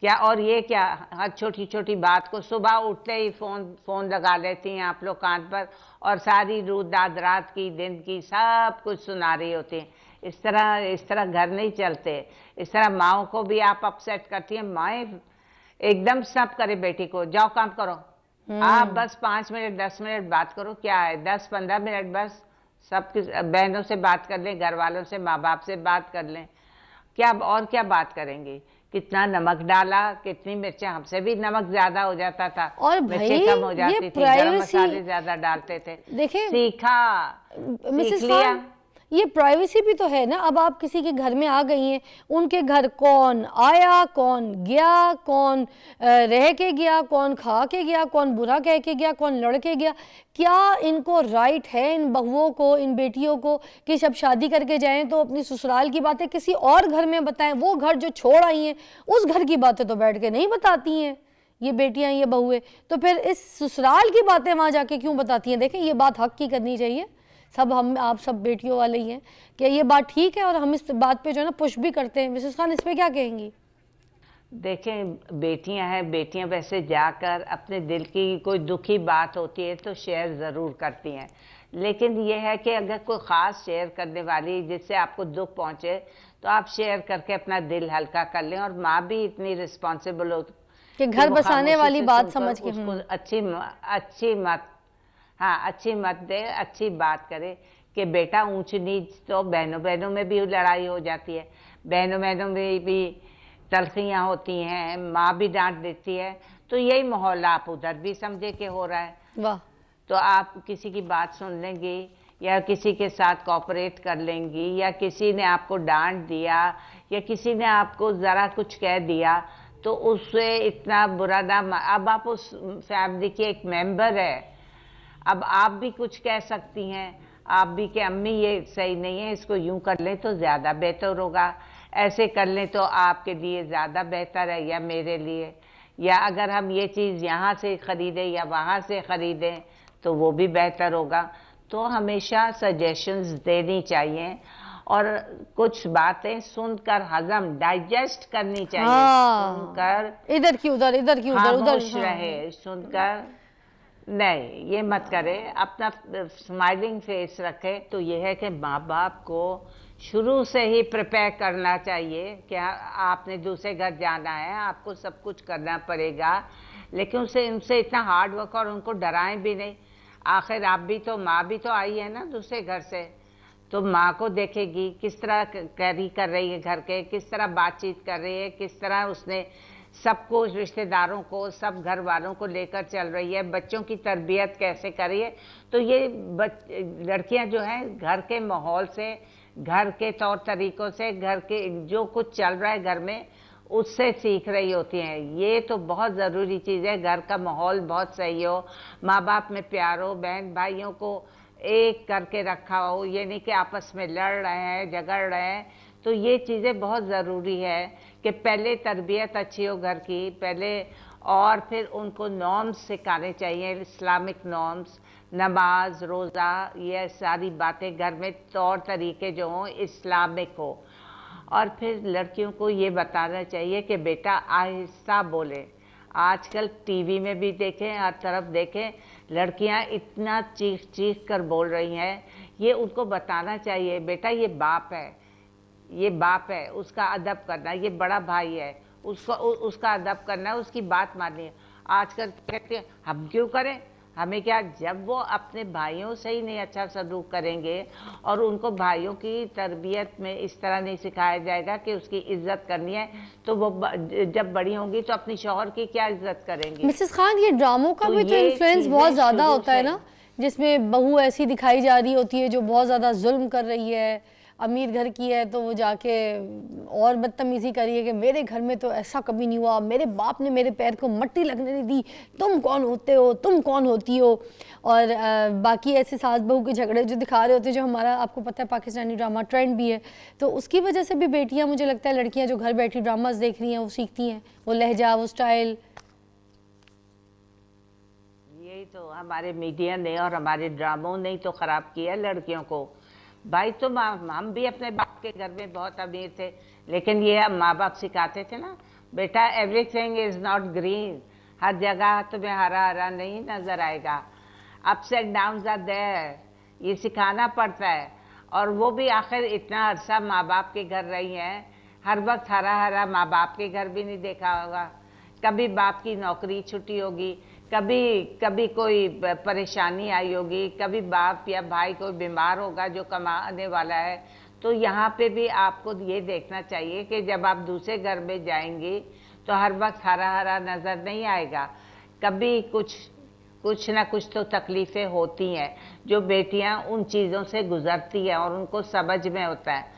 क्या, और ये क्या, हर छोटी छोटी बात को सुबह उठते ही फोन फोन लगा लेती हैं आप लोग कान पर, और सारी रात की दिन की सब कुछ सुना रही होती हैं। इस तरह घर नहीं चलते। इस तरह माओ को भी आप अपसेट करती हैं। माएँ एकदम स्नप करे बेटी को, जाओ काम करो, आप बस 5 मिनट 10 मिनट बात करो, क्या है 10-15 मिनट बस, सब बहनों से बात कर लें, घर वालों से, माँ बाप से बात कर लें, क्या और क्या बात करेंगी। कितना नमक डाला, कितनी मिर्चें, हमसे भी नमक ज्यादा हो जाता था, और मिर्चें भाई कम हो ये जाती थी, गरम प्राइवेसी, मसाले ज्यादा डालते थे। देखिए सीखा, सीख मिसेस लिया। खान, ये प्राइवेसी भी तो है ना। अब आप किसी के घर में आ गई हैं, उनके घर कौन आया, कौन गया, कौन रह के गया, कौन खा के गया, कौन बुरा कह के गया, कौन लड़ के गया, क्या इनको राइट है, इन बहुओं को, इन बेटियों को, कि जब शादी करके जाएं तो अपनी ससुराल की बातें किसी और घर में बताएं? वो घर जो छोड़ आई हैं उस घर की बातें तो बैठ के नहीं बताती हैं ये बेटियां, ये बहुएं। तो फिर इस ससुराल की बातें वहां जाके क्यों बताती हैं? देखें, ये बात हक की करनी चाहिए, सब हम आप सब बेटियों वाले ही हैं। क्या ये बात ठीक है? और हम इस बात पे जो है ना पुश भी करते हैं। मिसेस खान, इस पे क्या कहेंगी? देखें, बेटियां हैं, बेटियां वैसे जाकर अपने दिल की कोई दुखी बात होती है तो शेयर ज़रूर करती हैं, लेकिन यह है कि अगर कोई ख़ास शेयर करने वाली जिससे आपको दुख पहुंचे तो आप शेयर करके अपना दिल हल्का कर लें। और माँ भी इतनी रिस्पॉन्सिबल हो कि कि घर वो बसाने खामोशी वाली से बात सुनकर समझ के। उसको अच्छी मत, हाँ अच्छी मत दे, अच्छी बात करे कि बेटा ऊंच नीच तो बहनों बहनों में भी लड़ाई हो जाती है, बहनों बहनों में भी तलखियाँ होती हैं, माँ भी डांट देती है, तो यही माहौल आप उधर भी समझे कि हो रहा है। वाह। तो आप किसी की बात सुन लेंगी या किसी के साथ कोऑपरेट कर लेंगी, या किसी ने आपको डांट दिया या किसी ने आपको ज़रा कुछ कह दिया तो उससे इतना बुरा ना, अब आप उस फैमिली की एक मेंबर है, अब आप भी कुछ कह सकती हैं, आप भी कि अम्मी ये सही नहीं है, इसको यूं कर लें तो ज़्यादा बेहतर होगा, ऐसे कर लें तो आपके लिए ज़्यादा बेहतर है या मेरे लिए, या अगर हम ये चीज़ यहाँ से ख़रीदें या वहाँ से ख़रीदें तो वो भी बेहतर होगा। तो हमेशा सजेशंस देनी चाहिए और कुछ बातें सुनकर हजम, डाइजेस्ट करनी चाहिए। हाँ, सुनकर इधर की उधर, इधर की उधर, उधर। खामोश हाँ। रहे, सुनकर नहीं, ये मत करे, अपना स्माइलिंग फेस रखे। तो ये है कि माँ बाप को शुरू से ही प्रिपेयर करना चाहिए कि आपने दूसरे घर जाना है, आपको सब कुछ करना पड़ेगा, लेकिन उनसे इतना हार्ड वर्क, और उनको डराएं भी नहीं। आखिर आप भी तो, माँ भी तो आई है ना दूसरे घर से, तो माँ को देखेगी किस तरह कैरी कर रही है घर के, किस तरह बातचीत कर रही है, किस तरह उसने सबको, रिश्तेदारों को, सब घर वालों को लेकर चल रही है, बच्चों की तरबियत कैसे कर रही है। तो ये लड़कियां जो हैं घर के माहौल से, घर के तौर तरीकों से, घर के जो कुछ चल रहा है घर में, उससे सीख रही होती हैं। ये तो बहुत ज़रूरी चीज़ है, घर का माहौल बहुत सही हो, माँ बाप में प्यार हो, बहन भाइयों को एक करके रखा हो, ये नहीं कि आपस में लड़ रहे हैं, झगड़ रहे हैं। तो ये चीज़ें बहुत ज़रूरी है कि पहले तरबियत अच्छी हो घर की पहले, और फिर उनको नॉर्म्स सिखाने चाहिए, इस्लामिक नॉर्म्स, नमाज, रोज़ा, ये सारी बातें घर में तौर तरीके जो हों इस्लामिक हो। और फिर लड़कियों को ये बताना चाहिए कि बेटा आहिस्ता बोले। आजकल टीवी में भी देखें, हर तरफ देखें, लड़कियां इतना चीख चीख कर बोल रही हैं। ये उनको बताना चाहिए, बेटा ये बाप है, ये बाप है, उसका अदब करना, ये बड़ा भाई है, उसका अदब करना है, उसकी बात माननी है। आजकल कहते हैं हम क्यों करें, हमें क्या, जब वो अपने भाइयों से ही नहीं अच्छा सलूक करेंगे और उनको भाइयों की तरबियत में इस तरह नहीं सिखाया जाएगा कि उसकी इज्जत करनी है, तो वो जब बड़ी होंगी तो अपनी शौहर की क्या इज्जत करेंगी। मिसेस खान, ये ड्रामों का भी तो इन्फ्लुएंस बहुत ज़्यादा होता है ना, जिसमें बहू ऐसी दिखाई जा रही होती है जो बहुत ज़्यादा जुल्म कर रही है, अमीर घर की है तो वो जाके और बदतमीज़ी करी है कि मेरे घर में तो ऐसा कभी नहीं हुआ, मेरे बाप ने मेरे पैर को मट्टी लगने नहीं दी, तुम कौन होते हो, तुम कौन होती हो। और बाकी ऐसे सास बहू के झगड़े जो दिखा रहे होते हैं, जो हमारा आपको पता है पाकिस्तानी ड्रामा ट्रेंड भी है, तो उसकी वजह से भी बेटियाँ, मुझे लगता है लड़कियाँ जो घर बैठी ड्रामाज देख रही हैं वो सीखती हैं, वो लहजा, वो स्टाइल। यही तो हमारे मीडिया ने और हमारे ड्रामों ने तो ख़राब किया लड़कियों को। भाई तो हम भी अपने बाप के घर में बहुत अमीर थे, लेकिन ये माँ बाप सिखाते थे ना, बेटा एवरीथिंग इज नॉट ग्रीन, हर जगह तुम्हें हरा हरा नहीं नजर आएगा, ups and downs are there, ये सिखाना पड़ता है। और वो भी आखिर इतना अरसा माँ बाप के घर रही हैं, हर वक्त हरा हरा माँ बाप के घर भी नहीं देखा होगा, कभी बाप की नौकरी छुट्टी होगी, कभी कोई परेशानी आई होगी, कभी बाप या भाई कोई बीमार होगा जो कमाने वाला है। तो यहाँ पे भी आपको ये देखना चाहिए कि जब आप दूसरे घर में जाएंगी तो हर वक्त हरा हरा नज़र नहीं आएगा, कभी कुछ ना कुछ तो तकलीफ़ें होती हैं जो बेटियां उन चीज़ों से गुजरती हैं और उनको समझ में होता है।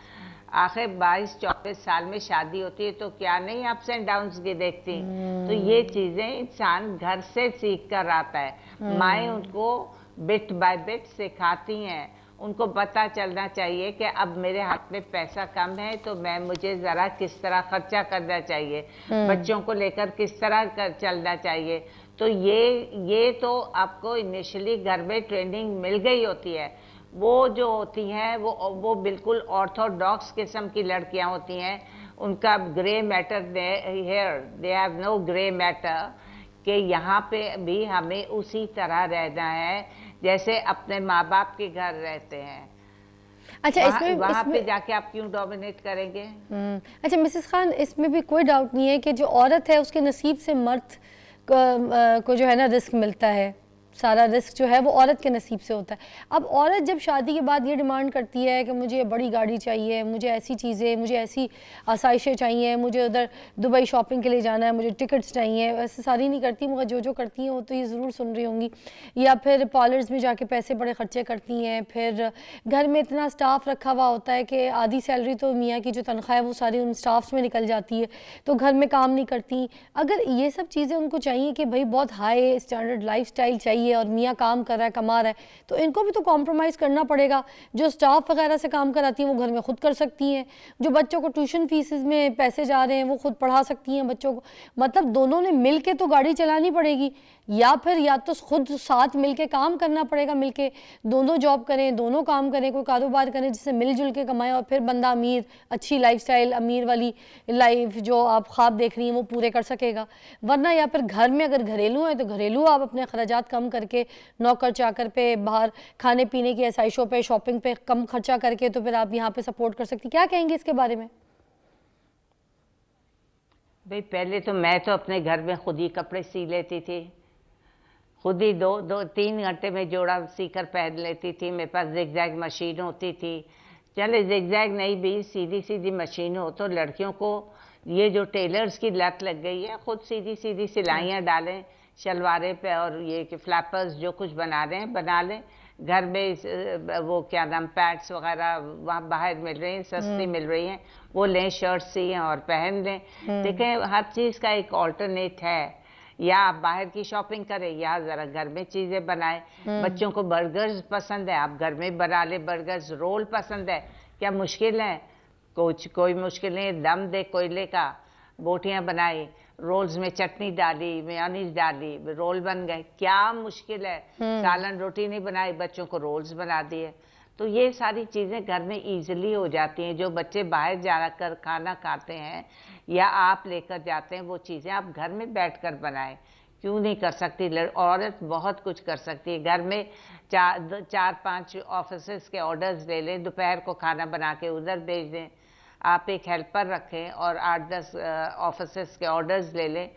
आखिर 22-24 साल में शादी होती है तो क्या नहीं अप्स एंड डाउन्स की देखती। तो ये चीज़ें इंसान घर से सीख कर आता है, माएँ उनको बिट बाय बिट सिखाती हैं। उनको पता चलना चाहिए कि अब मेरे हाथ में पैसा कम है तो मुझे ज़रा किस तरह खर्चा करना चाहिए, बच्चों को लेकर किस तरह चलना चाहिए। तो ये तो आपको इनिशियली घर में ट्रेनिंग मिल गई होती है। वो जो होती हैं वो बिल्कुल ऑर्थोडॉक्स किस्म की लड़कियां होती हैं, उनका grey matter hair, they have no grey matter, कि यहाँ पे भी हमें उसी तरह रहना है जैसे अपने माँ बाप के घर रहते हैं। अच्छा, वहाँ पे जाके आप क्यों डोमिनेट करेंगे? अच्छा मिसेस खान, इसमें भी कोई डाउट नहीं है कि जो औरत है उसके नसीब से मर्द को जो है ना रिस्क मिलता है, सारा रिस्क जो है वो औरत के नसीब से होता है। अब औरत जब शादी के बाद ये डिमांड करती है कि मुझे बड़ी गाड़ी चाहिए, मुझे ऐसी चीज़ें, मुझे ऐसी आसाइशें चाहिए, मुझे उधर दुबई शॉपिंग के लिए जाना है, मुझे टिकट्स चाहिए, वैसे सारी नहीं करती मगर जो करती हैं वो तो ये ज़रूर सुन रही होंगी। या फिर पार्लर्स में जाके पैसे बड़े खर्चे करती हैं, फिर घर में इतना स्टाफ रखा हुआ होता है कि आधी सैलरी तो मियाँ की जो तनख्वाह है वो सारी उन स्टाफ्स में निकल जाती है, तो घर में काम नहीं करती। अगर ये सब चीज़ें उनको चाहिए कि भाई बहुत हाई स्टैंडर्ड लाइफस्टाइल चाहिए और मियाँ काम कर रहा है, कमा रहा है, तो इनको भी तो कॉम्प्रोमाइज़ करना पड़ेगा। जो स्टाफ वगैरह से काम कराती हैं वो घर में खुद कर सकती हैं, जो बच्चों को ट्यूशन फीसेस में पैसे जा रहे हैं वो खुद पढ़ा सकती हैं बच्चों को। मतलब दोनों ने मिल के तो गाड़ी चलानी पड़ेगी, या फिर या तो खुद साथ मिल के काम करना पड़ेगा, मिल के दोनों जॉब करें, दोनों काम करें, कोई कारोबार करें जिससे मिलजुल के कमाएं और फिर बंदा अमीर, अच्छी लाइफस्टाइल, अमीर वाली लाइफ जो आप ख्वाब देख रही हैं वो पूरे कर सकेगा। वरना या फिर घर में अगर घरेलू है तो घरेलू आप अपने अखराजात कम करके नौकर चाकर पे, बाहर खाने पीने की आसाइशों पे, शॉपिंग पे कम खर्चा करके तो फिर आप यहाँ पे सपोर्ट कर सकती। क्या कहेंगे इसके बारे में? भाई पहले तो मैं तो अपने घर में खुद ही कपड़े सी लेती थी, खुद ही 2-3 घंटे में जोड़ा सीकर पहन लेती थी। मेरे पास जिगजैग मशीन होती थी, चले जिगजैग नहीं भी सीधी सीधी मशीन हो। तो लड़कियों को ये जो टेलर्स की लत लग गई है, खुद सीधी सीधी सिलाइयाँ डालें शलवारे पे, और ये कि फ्लैपर्स जो कुछ बना रहे हैं बना लें। घर में वो क्या नाम पैड्स वगैरह वहाँ बाहर मिल रही हैं, सस्ती मिल रही हैं, वो लें, शर्ट सिएं और पहन लें। देखें हर चीज़ का एक ऑल्टरनेट है। या आप बाहर की शॉपिंग करें या ज़रा घर में चीज़ें बनाएं। बच्चों को बर्गर्स पसंद है, आप घर में बना लें बर्गर्स। रोल पसंद है, क्या मुश्किल है? कोई मुश्किल नहीं, दम दे कोयले का, बोटियां बनाई, रोल्स में चटनी डाली, मेयोनीज डाली, रोल बन गए। क्या मुश्किल है? सालन रोटी नहीं बनाई, बच्चों को रोल्स बना दिए। तो ये सारी चीज़ें घर में इजीली हो जाती हैं। जो बच्चे बाहर जाकर खाना खाते हैं या आप लेकर जाते हैं, वो चीज़ें आप घर में बैठकर बनाएं। क्यों नहीं कर सकती? औरत बहुत कुछ कर सकती है। घर में 4-5 ऑफिस के ऑर्डर्स ले लें, दोपहर को खाना बना के उधर भेज दें। आप एक हेल्पर रखें और 8-10 ऑफिस के ऑर्डर्स ले लें।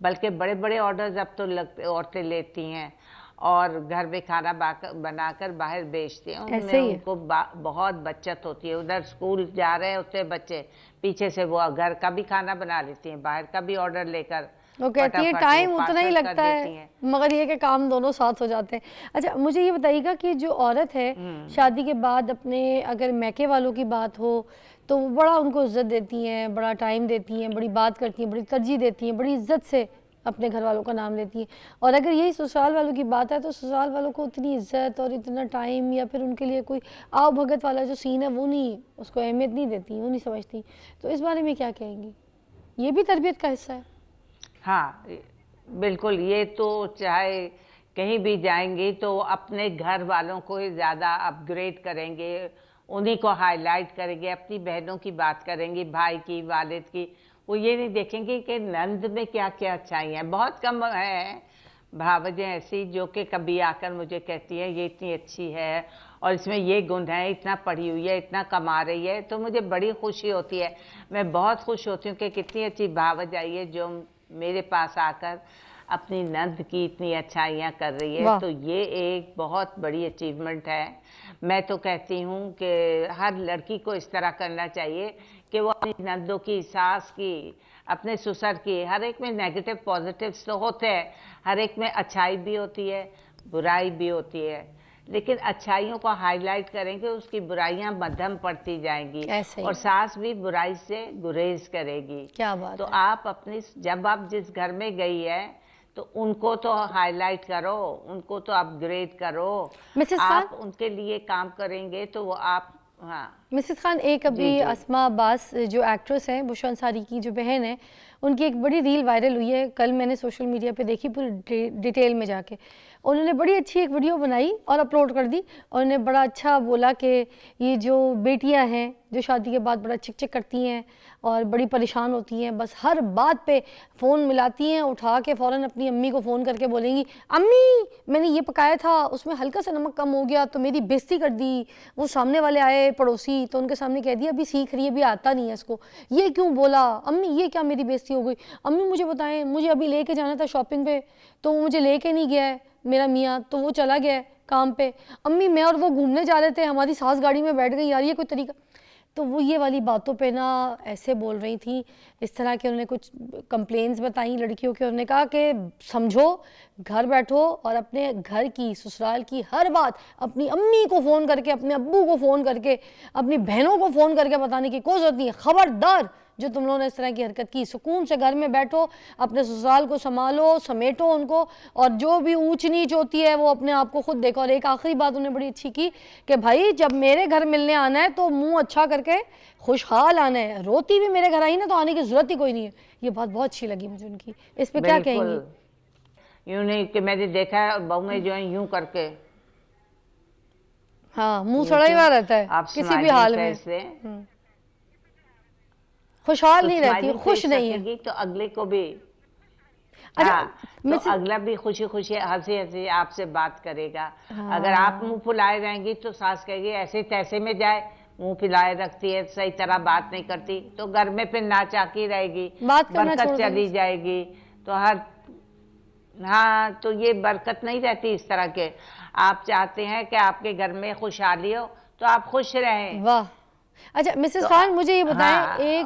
बल्कि बड़े बड़े ऑर्डर्स अब तो औरतें लेती हैं और घर में खाना बनाकर बाहर बेचती हैं। उनमें उनको बहुत बचत होती है। उधर स्कूल जा रहे होते हैं बच्चे, पीछे से वो घर का भी खाना बना लेती हैं, बाहर का भी ऑर्डर लेकर। वो कहती है टाइम उतना ही लगता है, मगर ये कि काम दोनों साथ हो जाते हैं। अच्छा मुझे ये बताइएगा कि जो औरत है शादी के बाद अपने अगर मैके वालों की बात हो तो वो बड़ा उनको इज्जत देती हैं, बड़ा टाइम देती हैं, बड़ी बात करती हैं, बड़ी तरजीह देती हैं, बड़ी इज्जत से अपने घर वालों का नाम लेती हैं। और अगर यही ससुराल वालों की बात है तो ससुराल वालों को उतनी इज्जत और इतना टाइम या फिर उनके लिए कोई आओ भगत वाला जो सीन है वो नहीं, उसको अहमियत नहीं देती, वो नहीं समझती। तो इस बारे में क्या कहेंगी? ये भी तरबियत का हिस्सा है। हाँ बिल्कुल, ये तो चाहे कहीं भी जाएंगी तो अपने घर वालों को ही ज़्यादा अपग्रेड करेंगे, उन्हीं को हाईलाइट करेंगे, अपनी बहनों की बात करेंगी, भाई की, वालिद की, वो ये नहीं देखेंगे कि नंद में क्या क्या अच्छाइयाँ हैं। बहुत कम है भावजें ऐसी जो कि कभी आकर मुझे कहती है ये इतनी अच्छी है और इसमें ये गुण है, इतना पढ़ी हुई है, इतना कमा रही है, तो मुझे बड़ी खुशी होती है। मैं बहुत खुश होती हूँ कि कितनी अच्छी भावज आई है जो मेरे पास आकर अपनी नंद की इतनी अच्छाइयाँ कर रही है। तो ये एक बहुत बड़ी अचीवमेंट है। मैं तो कहती हूँ कि हर लड़की को इस तरह करना चाहिए कि वो अपनी नंदों की, सास की, अपने ससुर की, हर एक में नेगेटिव पॉजिटिव्स तो होते हैं, हर एक में अच्छाई भी होती है, बुराई भी होती है, लेकिन अच्छाइयों को हाईलाइट करेंगे, उसकी बुराइयां मध्यम पड़ती जाएंगी और सास भी बुराई से गुरेज करेगी। क्या बात तो है। आप अपनी, जब आप जिस घर में गई है तो उनको तो हाईलाइट करो, उनको तो अपग्रेड करो। मिसेस आप खान, उनके लिए काम करेंगे तो वो आप, हाँ मिसेस खान, एक अभी अस्मा अब्बास जो एक्ट्रेस हैं, बुशरा अंसारी की जो बहन है, उनकी एक बड़ी रील वायरल हुई है, कल मैंने सोशल मीडिया पे देखी पूरी डिटेल में जाके। उन्होंने बड़ी अच्छी एक वीडियो बनाई और अपलोड कर दी और उन्होंने बड़ा अच्छा बोला कि ये जो बेटियां हैं जो शादी के बाद बड़ा चिक चिक करती हैं और बड़ी परेशान होती हैं, बस हर बात पे फ़ोन मिलाती हैं, उठा के फ़ौरन अपनी अम्मी को फ़ोन करके बोलेंगी अम्मी मैंने ये पकाया था, उसमें हल्का सा नमक कम हो गया तो मेरी बेइज्जती कर दी। वो सामने वाले आए पड़ोसी तो उनके सामने कह दिया अभी सीख रही है, अभी आता नहीं है इसको, ये क्यों बोला अम्मी, ये क्या मेरी बेइज्जती हो गई, अम्मी मुझे बताएं, मुझे अभी लेके जाना था शॉपिंग पे तो वो मुझे लेके नहीं गया है मेरा मियाँ, तो वो चला गया है काम पे, अम्मी मैं और वो घूमने जा रहे थे, हमारी सास गाड़ी में बैठ गई, यार ये कोई तरीका। तो वो ये वाली बातों पे ना ऐसे बोल रही थी, इस तरह के उन्होंने कुछ कंप्लेंट्स बताई लड़कियों के। उन्होंने कहा कि समझो, घर बैठो और अपने घर की, ससुराल की हर बात अपनी अम्मी को फ़ोन करके, अपने अब्बू को फ़ोन करके, अपनी बहनों को फ़ोन करके बताने की कोई ज़रूरत नहीं है। ख़बरदार जो तुम लोगों ने इस तरह की हरकत की, सुकून से घर में बैठो, अपने ससुराल को संभालो, समेटो उनको, और जो भी ऊंच नीच होती है वो अपने आप को खुद देखो। और एक आखिरी बात उन्होंने बड़ी अच्छी की कि भाई जब मेरे घर मिलने आना है तो मुंह अच्छा करके खुशहाल आना है, रोती भी मेरे घर आई ना तो आने की जरूरत ही कोई नहीं है। ये बात बहुत अच्छी लगी मुझे उनकी। इस पे क्या कहेंगी? यूं नहीं कि मैंने देखा है बहुएं जो है यूं करके, हाँ मुंह सड़ा हुआ रहता है किसी भी हाल में, खुशहाल नहीं रहती, खुश नहीं है तो अगले को भी, अच्छा, हाँ, तो अगला भी खुशी खुशी हंसी हंसी आपसे बात करेगा। हाँ। अगर आप मुंह फुलाए रहेंगी तो सास कहेगी ऐसे तैसे में जाए, मुंह फुलाए रखती है, सही तरह बात नहीं करती, तो घर में फिर नाचाकी रहेगी, बरकत चली जाएगी। तो हर, हाँ, तो ये बरकत नहीं रहती इस तरह के। आप चाहते हैं कि आपके घर में खुशहाली हो तो आप खुश रहें। वाह। अच्छा मिसेस खान, मुझे ये बताएं,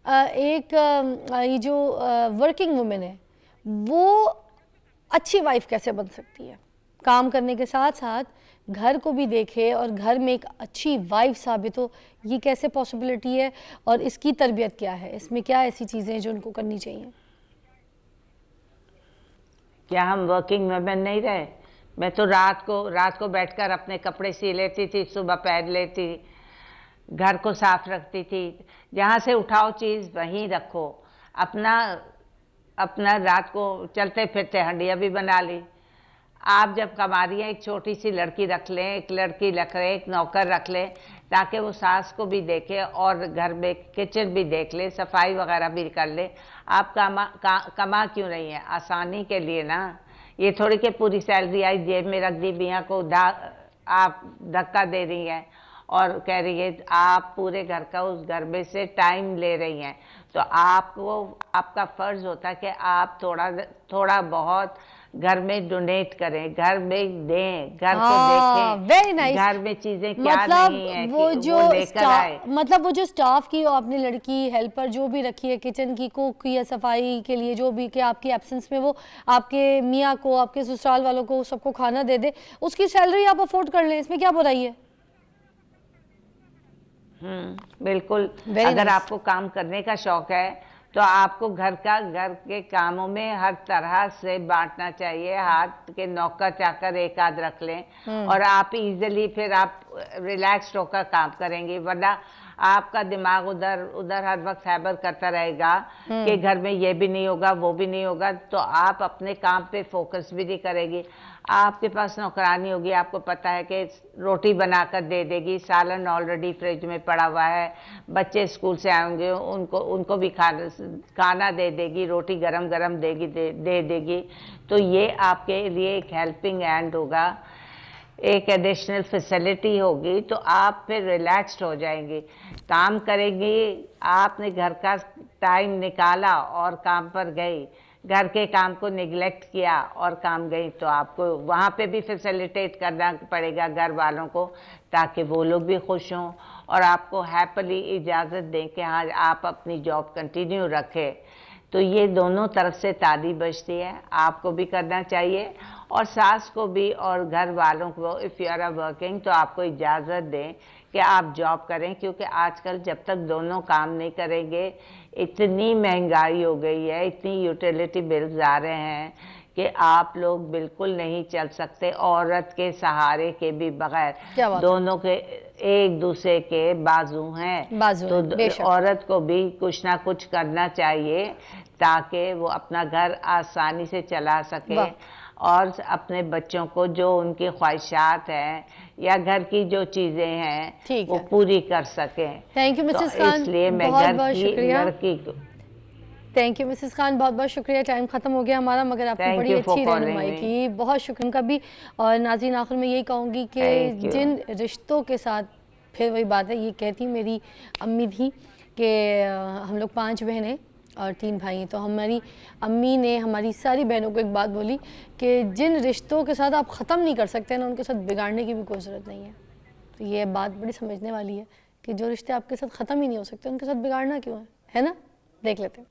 हाँ, ये जो वर्किंग वुमेन है वो अच्छी वाइफ कैसे बन सकती है, काम करने के साथ साथ घर को भी देखे और घर में एक अच्छी वाइफ साबित हो, ये कैसे पॉसिबिलिटी है और इसकी तरबियत क्या है, इसमें क्या ऐसी चीज़ें हैं जो उनको करनी चाहिए? क्या हम वर्किंग वुमेन नहीं रहे? मैं तो रात को बैठकर अपने कपड़े सी लेती थी, सुबह पहन लेती, घर को साफ रखती थी, जहाँ से उठाओ चीज़ वहीं रखो, अपना रात को चलते फिरते हंडिया भी बना ली। आप जब कमा रही हैं, एक छोटी सी लड़की रख लें, एक लड़की रख लें, एक नौकर रख लें, ताकि वो सास को भी देखे और घर में किचन भी देख ले, सफाई वगैरह भी कर ले। आप कमा क्यों नहीं है? आसानी के लिए ना। ये थोड़ी कि पूरी सैलरी आई जेब में रख दी, मियाँ को आप धक्का दे रही हैं और कह रही है आप पूरे घर का, उस घर में से टाइम ले रही हैं। तो आपको, आपका फ़र्ज़ होता है कि आप थोड़ा बहुत घर में डोनेट करें, घर में दें, घर को देखें, वेरी नाइस। घर में चीज़ें क्या नहीं है वो जो लेकर आए। मतलब वो जो स्टाफ की, अपनी लड़की हेल्पर जो भी रखी है, किचन की कुक या सफाई के लिए जो भी, कि आपकी एब्सेंस में वो आपके मियाँ को, आपके ससुराल वालों को सबको खाना दे दे, उसकी सैलरी आप अफोर्ड कर लें, इसमें क्या बुराई है? बिल्कुल। अगर आपको काम करने का शौक है तो आपको घर के कामों में हर तरह से बांटना चाहिए। हाथ के नौकर चाकर एक आध रख लें और आप इजीली फिर आप रिलैक्स्ड होकर काम करेंगे। वरना आपका दिमाग उधर उधर हर वक्त हैबर करता रहेगा कि घर में ये भी नहीं होगा, वो भी नहीं होगा, तो आप अपने काम पे फोकस भी नहीं करेगी। आपके पास नौकरानी होगी, आपको पता है कि रोटी बनाकर दे देगी, सालन ऑलरेडी फ्रिज में पड़ा हुआ है, बच्चे स्कूल से आएंगे उनको भी खाना दे देगी, रोटी गरम गरम दे देगी। तो ये आपके लिए एक हेल्पिंग हैंड होगा, एक एडिशनल फैसिलिटी होगी, तो आप फिर रिलैक्स्ड हो जाएंगी, काम करेंगी। आपने घर का टाइम निकाला और काम पर गई, घर के काम को निगलेक्ट किया और काम गई, तो आपको वहाँ पे भी फैसिलिटेट करना पड़ेगा घर वालों को, ताकि वो लोग भी खुश हों और आपको हैप्पीली इजाज़त दें कि हाँ आप अपनी जॉब कंटिन्यू रखें। तो ये दोनों तरफ से ताली बजती है, आपको भी करना चाहिए और सास को भी और घर वालों को। इफ़ यू आर वर्किंग तो आपको इजाज़त दें कि आप जॉब करें, क्योंकि आजकल जब तक दोनों काम नहीं करेंगे, इतनी महंगाई हो गई है, इतनी यूटिलिटी बिल्स आ रहे हैं कि आप लोग बिल्कुल नहीं चल सकते औरत के सहारे के भी बगैर। दोनों के एक दूसरे के बाजू हैं, तो औरत को भी कुछ ना कुछ करना चाहिए ताकि वो अपना घर आसानी से चला सके और अपने बच्चों को जो उनकी ख्वाहिशात हैं या घर की जो चीजें हैं वो पूरी कर सकें। थैंक यू मिसेस खान, इसलिए मैं घर की लड़की को थैंक यू मिसेस खान, बहुत बहुत शुक्रिया। टाइम खत्म हो गया हमारा, मगर आपने बड़ी अच्छी रहनुमाई की, बहुत शुक्रिया उनका भी। और नाज़रीन आखिर में यही कहूँगी कि जिन रिश्तों के साथ, फिर वही बात है, ये कहती मेरी अम्मी थी कि हम लोग 5 बहनें और 3 भाई हैं, तो हमारी अम्मी ने हमारी सारी बहनों को एक बात बोली कि जिन रिश्तों के साथ आप ख़त्म नहीं कर सकते ना, उनके साथ बिगाड़ने की भी कोई ज़रूरत नहीं है। तो ये बात बड़ी समझने वाली है कि जो रिश्ते आपके साथ ख़त्म ही नहीं हो सकते, उनके साथ बिगाड़ना क्यों है ना? देख लेते हैं।